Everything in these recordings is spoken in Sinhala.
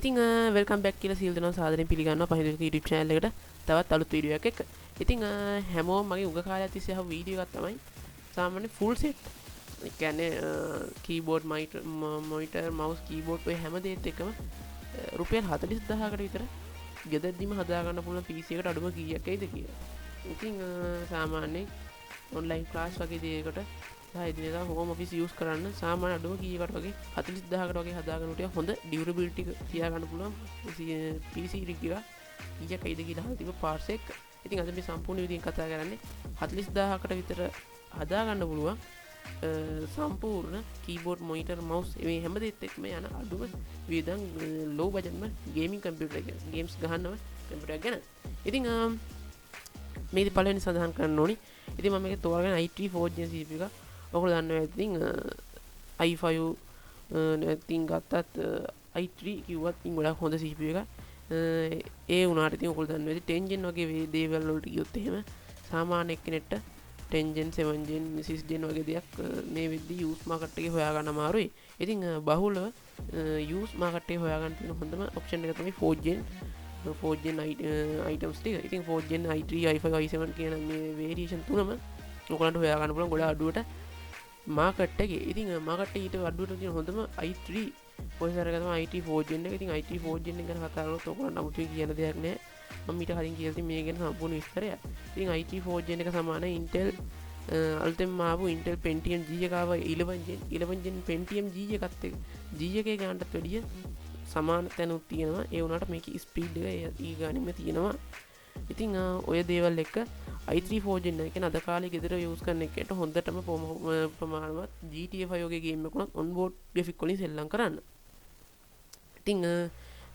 ඉතින් වෙල්කම් බැක් කියලා සියලු දෙනා සාදරයෙන් පිළිගන්නවා පහින් YouTube channel එකට තවත් අලුත් වීඩියෝ එකක් එක්ක. ඉතින් හැමෝම මගේ උග කාලයක් තිස්සේ අහපු වීඩියෝ එකක් තමයි සාමාන්‍ය full set. ඒ කියන්නේ keyboard monitor mouse keyboard ඔය හැම දෙයත් එක්කම රුපියල් 40000කට විතර ගෙදරදීම හදා ගන්න පුළුවන් PC එකට අඩුම කීයක් ඇයිද කියලා. ඉතින් සාමාන්‍යයෙන් online class වගේ දෙයකට ඉදිරියට හෝම් ඔෆිස් යූස් කරන්න සාමාන්‍ය අඩුම කීයකට වගේ 40000කට වගේ හදාගන්න උටිය හොඳ ඩියුරබිලිටි තියා ගන්න පුළුවන් PC rig එක කීයක් ඇයිද කියලා අහලා තිබ්බ පාර්ට්ස් එක. ඉතින් අද මේ සම්පූර්ණ විදිහින් කතා කරන්නේ 40000කට විතර හදාගන්න පුළුවන් සම්පූර්ණ keyboard monitor mouse මේ හැම දෙයත් එක්කම යන අඩුම වියදම් low budget gaming computer එක games ගහන්නම computer එක ගැන. ඉතින් මේක පළවෙනි සඳහන් කරන්න ඕනි. ඉතින් මම මේක තෝරගෙන i3 4Gen CPU එක ඔයගොල්ලෝ දන්නවා ඉතින් i5 ඉතින් ගත්තත් i3 කිව්වත් ඉතින් ගොඩක් හොඳ CPU එකක්. ඒ වුණාට ඉතින් ඔයගොල්ලෝ දන්නවා ඉතින් 10 gen වගේ දේවල් වලට ගියොත් එහෙම සාමාන්‍ය කෙනෙක්ට 10 gen 7 gen 6 gen වගේ දෙයක් මේ වෙද්දි use market එකේ හොයාගන්න අමාරුයි. ඉතින් බහුලව use market එකේ හොයාගන්න තියෙන හොඳම option එක තමයි 4 gen items ටික. ඉතින් 4 gen i3 i5 i7 කියන මේ variation තුනම ඔයගොල්ලන්ට හොයාගන්න පුළුවන් ගොඩක් අඩුවට මාකට් එකේ. ඉතින් මාකට් එකේ ඊට අඩුවට තියෙන හොඳම i3 processor එක තමයි i3 4 gen එක. ඉතින් i3 4 gen එක ගැන කතා කරනකොට ඔයගොල්ලන්ට අමුතුවෙන් කියන්න දෙයක් නැහැ. මම ඊට කලින් කියලා තියෙන මේ ගැන සම්පූර්ණ විස්තරය. ඉතින් i3 4 gen එක සමානයි Intel අලුතෙන්ම ආපු Intel Pentium G එක ආව 11 gen Pentium G එකත් එක්ක G එකේ ගානටත් වැඩිය සමාන තැනුත් තියෙනවා. ඒ වුණාට මේකේ ස්පීඩ් එක ඊ ගානෙම තියෙනවා. ඉතින් ඔය දේවල් එක්ක i3 4 gen එක අද කාලේ ගෙදර යූස් කරන එකට හොඳටම ප්‍රමාණවත් GTA 5 වගේ ගේම් එකක් උනත් ඔන්බෝඩ් ග්‍රැෆික් වලින් සෙල්ලම් කරන්න. ඉතින්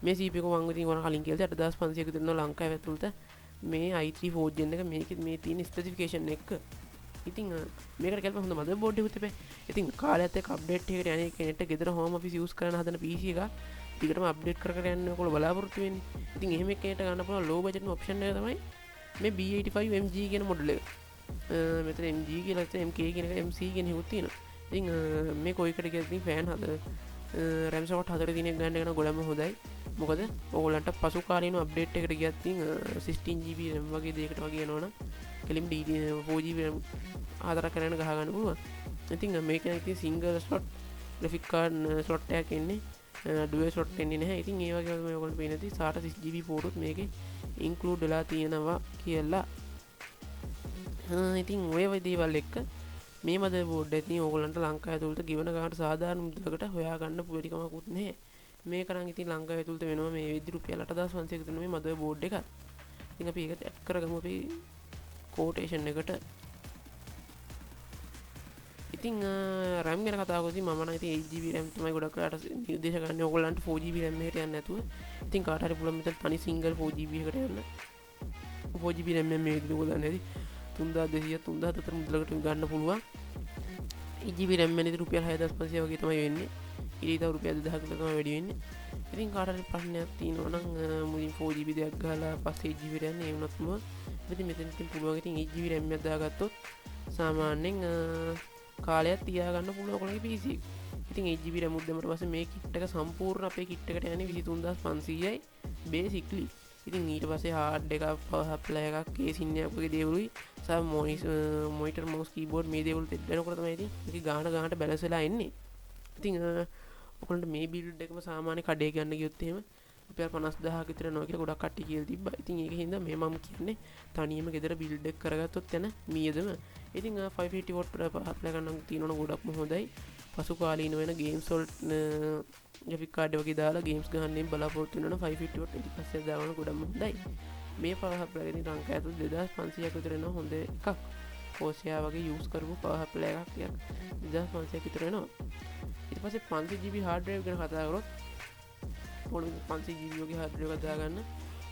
මේ CPU එක මම ඉතින් වර කලින් කියලා 8500ක විතර නෝ ලංකාවේ ඇතුළත මේ i3 4 gen එක මේ තියෙන ස්පෙસિෆිකේෂන් එක. ඉතින් මේකට කැලප හොඳ මදර්බෝඩ් එකක් තිබේ. ඉතින් කාලයත් එක්ක අප්ඩේට් එකකට යන්නේ කෙනෙක්ට ගෙදර හෝම් ඔෆිස් යූස් කරන හදන PC එකක් ටිකටම අප්ඩේට් කර යන්න ඔයගොල්ලෝ බලාපොරොත්තු වෙන්නේ. ඉතින් එහෙම එකකට ගන්න පුළුවන් low budget option එක තමයි මේ B85 MG කියන මොඩල් එක. මෙතන MG කියලා තියෙන MK කියන එක MC කියන එකක් තියෙනවා. ඉතින් මේ කොයිකට කියලා ඉතින් ෆෑන් හද RAM slot 4 දිනක් ගන්න එක නම් ගොඩම හොඳයි. මොකද ඔයගොල්ලන්ට පසු කාලීන අප්ඩේට් එකකට ගියත් ඉතින් 16GB RAM වගේ දෙයකට වගේ යනවනම් කෙලින් 4GB RAM ආදර කරගෙන ගහ ගන්න පුළුවන්. ඉතින් මේක ඉතින් single slot graphic card slot එකක් එන්නේ dual slot එන්නේ නැහැ. ඉතින් ඒ වගේ මේ ඔයගොල්ලන්ට පේන ඉතින් 6GB පෝටුත් මේකේ include වෙලා තියෙනවා කියලා. ඉතින් ඔය දේවල් එක්ක මේ මදර්බෝඩ් එක ඉතින් ඕගොල්ලන්ට ලංකාවේ ඇතුළත ගෙවන ගානට සාධාරණ මුදලකට හොයාගන්න පුළුවන් කමකුත් නැහැ. මේ කරන් ඉතින් ලංකාවේ ඇතුළත වෙනවා මේ විදි රුපියල් 8500ක තියෙන මේ මදර්බෝඩ් එකක්. ඉතින් අපි ඒක ඇඩ් කරගමු අපි quotation එකට. ඉතින් RAM ගැන කතා කරද්දී මම නම් ඉතින් 8GB RAM තමයි ගොඩක් වෙලාට නිර්දේශ කරන්නේ ඕගොල්ලන්ට 4GB RAM එකට යන්න නැතුව. ඉතින් කාට හරි පුළුවන් මෙතන තනි single 4GB එකට යන්න. 4GB RAM මේ විදිහට ඔයගොල්ලන් ඇති 3200 3400 මුදලකට ගන්න පුළුවන්. 8GB RAM එකේ රුපියල් 6500 වගේ තමයි වෙන්නේ. ඊට තව රුපියල් 2000කට තමයි වැඩි වෙන්නේ. ඉතින් කාට හරි ප්‍රශ්නයක් තියෙනවා නම් මුලින් 4GB දෙයක් ගහලා පස්සේ 8GB RAM ඒ වුණත් මොකද ඉතින් මෙතන ඉතින් පුළුවන් ඉතින් 8GB RAM එකක් දාගත්තොත් සාමාන්‍යයෙන් කාලයක් තියාගන්න පුළුවන් ඔයගොල්ලන්ගේ PC එක. ඉතින් 8GB RAM උත් දැම්මට පස්සේ මේ කිට් එක සම්පූර්ණ අපේ කිට් එකට යන්නේ 23500යි basically. ඉතින් ඊට පස්සේ hard එකක් power supply එකක් casing එකක් වගේ දේවලුයි සහ monitor mouse keyboard මේ දේවල් දෙන්නකොට තමයි ඉතින් මේක ගානට බැලන්ස් වෙලා එන්නේ. ඉතින් ඔයගොල්ලන්ට මේ build එකම සාමාන්‍ය කඩේ ගන්න ගියොත් එහෙම රුපියල් 50000ක විතර යනවා කියලා ගොඩක් කට්ටිය කියලා තිබ්බා. ඉතින් ඒකෙන් හින්දා මේ මම කියන්නේ තනියම ගෙදර build එක කරගත්තොත් යන මීයදම. ඉතින් 550 watt apply කරන්න තියෙනවනේ ගොඩක්ම හොඳයි. පසු කාලීන වෙන games වලට graphic card වගේ දාලා games ගහන්නේ බලාපොරොත්තු වෙනවනම් 550 watt ඊට පස්සේ දාගන්න ගොඩක්ම හොඳයි. මේ power supply එකේ ලංකාවේ ඇතුළත 2500ක විතර එනවා හොඳ එකක්. Corsair වගේ use කරපු power supply එකක් 2500ක විතර එනවා. ඊට පස්සේ 500GB hard drive ගැන කතා කරොත් ඕන 500GB වගේ hard drive එකක් දාගන්න.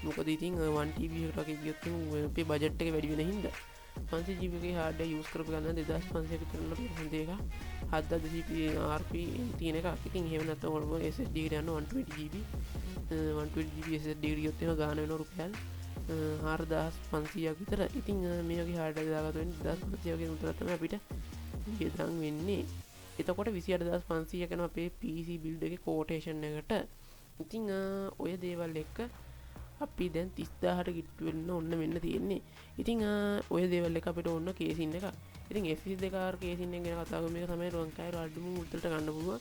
මොකද ඉතින් 1TB එකට වගේ ගියොත් අපේ බජට් එක වැඩි වෙන හින්දා 500GB වගේ hard drive use කරපු ගන්න 2500ක විතර නේද හොඳ එකක්. 700 RP තියෙන එකක්. ඉතින් එහෙම නැත්නම් ඔයගොල්ලෝ SSD එකට යන 120GB 120GB SSD එකට ගියොත් එහෙම ගාන වෙනවා රුපියල් 4500ක් විතර. ඉතින් මේ වගේ hard drive දාගත්තොත් 2500 වගේ මුදලක් තමයි අපිට වියදම් වෙන්නේ. එතකොට 28500 කරන අපේ PC build එකේ quotation එකට ඉතිං ඔය දේවල් එක්ක අපි දැන් 30000ට කිට්ටු වෙන්න ඔන්න මෙන්න තියෙන්නේ. ඉතිං ඔය දේවල් එක අපිට ඕන්න කේසින් එක. ඉතින් F22 කේසින් එක ගැන කතා කරමු. මේක තමයි ලංකාවේ අඩුම මුදලට ගන්න පුළුවන්.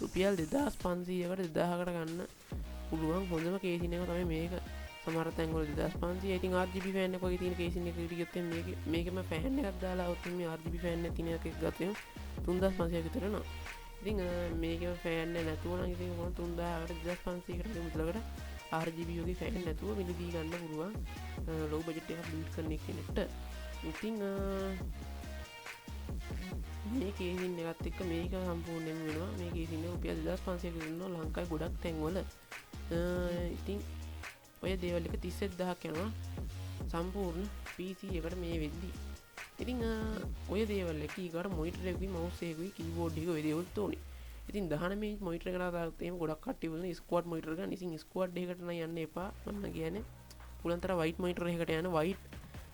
රුපියල් 2500කට 2000කට ගන්න පුළුවන් හොඳම කේසින් එක තමයි මේක. සමහර තැන්වල 2500. ඉතින් RGB ෆෑන් එක වගේ තියෙන කේසින් එක ගියොත් මේකෙම ෆෑන් එකක් දාලා આવුත් මේ RGB ෆෑන් එක තියෙන එකක් ගත්තොත් 3500ක විතර යනවා. ඉතින් මේකෙම ෆෑන් එක නැතුව නම් ඉතින් මොන 3000කට 2500කට මුදලකට RGB වගේ ෆෑන් නැතුව මිලදී ගන්න පුළුවන් ලෝ බජට් එකක් බිල්ඩ් කරන කෙනෙක්ට. ඉතින් මේ කේසින් එකත් එක්ක මේක සම්පූර්ණයෙන්ම වෙනවා. මේ කේසින් එක රුපියල් 2500ක දෙනවා ලංකාවේ ගොඩක් තැන්වල. ඉතින් ඔය දේවල් එක 31000ක් යනවා සම්පූර්ණ PC එකට මේ වෙද්දි. ඉතින් ඔය දේවල් එක ඊගාට මොනිටර් එකකුයි මවුස් එකකුයි කීබෝඩ් එක ඔය දේවල් තෝනේ. ඉතින් 19 ඉන්ච් මොනිටර් එකකට දාගත්ත එහෙම ගොඩක් කට්ටිය වුණා ස්ක්වාඩ් මොනිටර් ගන්න. ඉතින් ස්ක්වාඩ් එකකට නම් යන්න එපා. මම කියන්නේ පුලන්තර වයිට් මොනිටර් එකකට යන වයිට්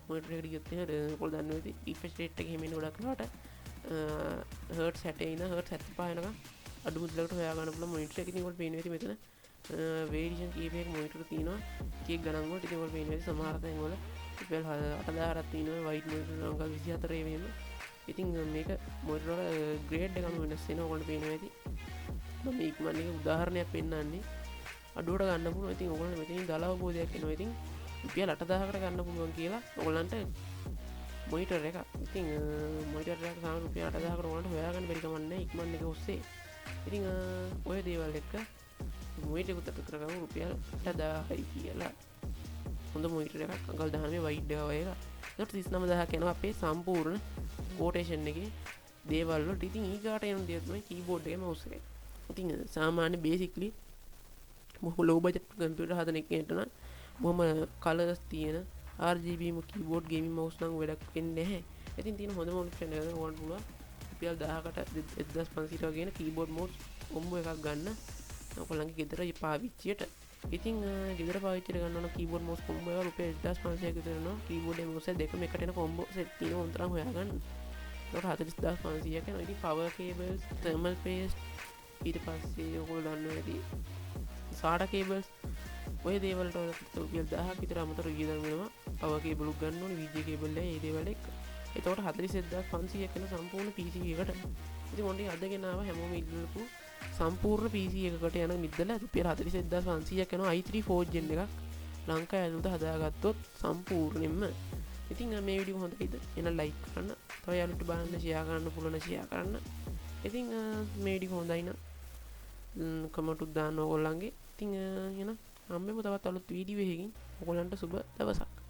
මොනිටර් එකට ගියොත් එහෙම ඔයගොල්ලෝ දන්නවා ඉතින් රිෆ්‍රෙෂ් රේට් එක එහෙම එන ගොඩක් වෙලාවට හර්ට්ස් 60 ඉඳන් හර්ට්ස් 75 වෙනකම් අඩු මුදලකට හොයා ගන්න පුළුවන් මොනිටර් එක. ඉතින් ඔයගොල්ලෝ පේනවා ඉතින් මෙතන වේරියේෂන් කීපයක මොනිටර් තියෙනවා. කීයක් ගණන් වලට ඉතින් ඔයගොල්ලෝ පේනවා සමහර තැන් වල රුපියල් 8000ක් තියෙනවා වයිට් මොනිටර් ලංකාව 24 වෙන. ඉතින් මේක මොනිටර් වල ග්‍රේඩ් එකම වෙනස් වෙනවා. ඔයගොල්ලෝ පේනවා ඇති. මම ඉක්මන් එක උදාහරණයක් පෙන්නන්නේ. අඩුවට ගන්න පුළුවන්. ඉතින් ඔයගොල්ලෝ මෙතනින් දාලා අවබෝධයක් එනවා. ඉතින් රුපියල් 8000කට ගන්න පුළුවන් කියලා ඔයගොල්ලන්ට මොනිටර් එක. ඉතින් මොනිටර් එක සාමාන්‍ය රුපියල් 8000කට ඔයගොල්ලන්ට හොයාගන්න බැරි කමක් නැහැ ඉක්මන් එක ඔස්සේ. ඉතින් ඔය දේවල් එක්ක මොනිටර් එකට කරගමු රුපියල් 8000යි කියලා. හොඳ මොනිටර් එකක් අඟල් 19 වයිඩ් එක වගේ එකක්. ඒකට 39000ක් යනවා අපේ සම්පූර්ණ කොටේෂන් එකේ දේවල් වලට. ඉතින් ඊගාට යන දේ තමයි කීබෝඩ් එකේ මවුස් එකයි. ඉතින් සාමාන්‍ය බේසික්ලි මොහොම ලෝ බජට් කම්පියුටර් හදන එකකට නම් මොහොම කලර්ස් තියෙන RGB කීබෝඩ් ගේමින් මවුස් නම් වැඩක් වෙන්නේ නැහැ. ඉතින් තියෙන හොඳම ඔප්ෂන් එක ගන්න පුළුවන් රුපියල් 1000කට 1500ට වගේ කීබෝඩ් මවුස් කොම්බෝ එකක් ගන්න ඔයගොල්ලන්ගේ ගෙදර පාවිච්චියට. ඉතින් ගෙදර පාවිච්චියට ගන්න ඕන කීබෝඩ් මවුස් කොම්බෝ එක රුපියල් 1500ක විතර යනවා. කීබෝඩ් එක මවුස් එක දෙකම එකට එන කොම්බෝ සෙට් තියෙන උන්තරම් හොයාගන්න. ඒකට 40500ක් යනවා. ඉතින් පවර් කේබල්ස්, තර්මල් පේස්ට් ඊට පස්සේ ඔයගොල්ලෝ දන්නවා ඇති SATA කේබල්ස් ඔය දේවල් වලට රුපියල් 1000ක් විතර අමතර වියදම් වෙනවා. පවර් කේබල් උක් ගන්න ඕනේ, VGA කේබල් එක ඒ දේවල් එක්ක. ඒතකොට 41500ක් වෙන සම්පූර්ණ PC එකකට. ඉතින් මොන්ටි අදගෙන ආව හැමෝම ඉල්ලපු සම්පූර්ණ PC එකකට යන මිද්දල රුපියල් 41500ක් යනවා i3 4th gen එකක් ලංකාවේ ඇතුළත හදාගත්තොත් සම්පූර්ණයෙන්ම. ඉතින් මේ වීඩියෝ හොඳයිද? එහෙනම් ලයික් කරන්න. තව යාළුවන්ට බලන්න ෂෙයා කරන්න පුළුවන් ෂෙයා කරන්න. ඉතින් මේ වීඩියෝ හොඳයි නම් කමෙන්ට් උත් දාන්න ඕගොල්ලන්ගේ. ඉතින් එහෙනම් හම්බෙමු තවත් අලුත් වීඩියෝ එකකින්. ඔයගොල්ලන්ට සුබ දවසක්.